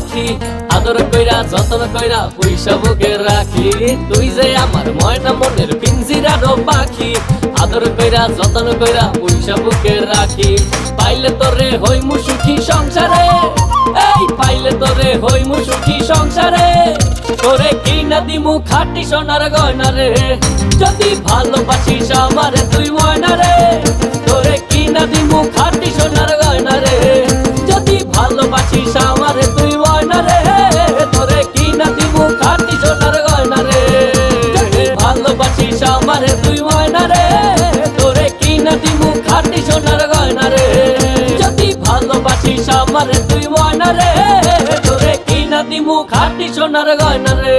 পাখি আদর কইরা যতন কইরা পয়সা বুকে রাখি তুই যে আমার ময়না মনের পিঞ্জিরারও পাখি আদর কইরা যতন কইরা পয়সা বুকে রাখি পাইলে তোরে হইমু সুখী সংসারে এই পাইলে তোরে হইমু সুখী সংসারে তোরে কিনা দিমু খাঁটি সোনার গয়না রে যদি ভালোবাসিস আমারে তুই ময়না রে তোরে কিনা দিমু খাঁটি সোনার গয়না রে যদি ভালোবাসিস আমারে তুই ময়না রে তোরে কিনা দিমু খাঁটি সোনার গয়না রে যদি ভালোবাসিস আমারে তুই ময়না রে তোরে কিনা দিমু খাঁটি সোনার গয়না রে যদি ভালোবাসিস আমারে তুই ময়না রে তোরে কিনা দিমু খাঁটি সোনার গয়না রে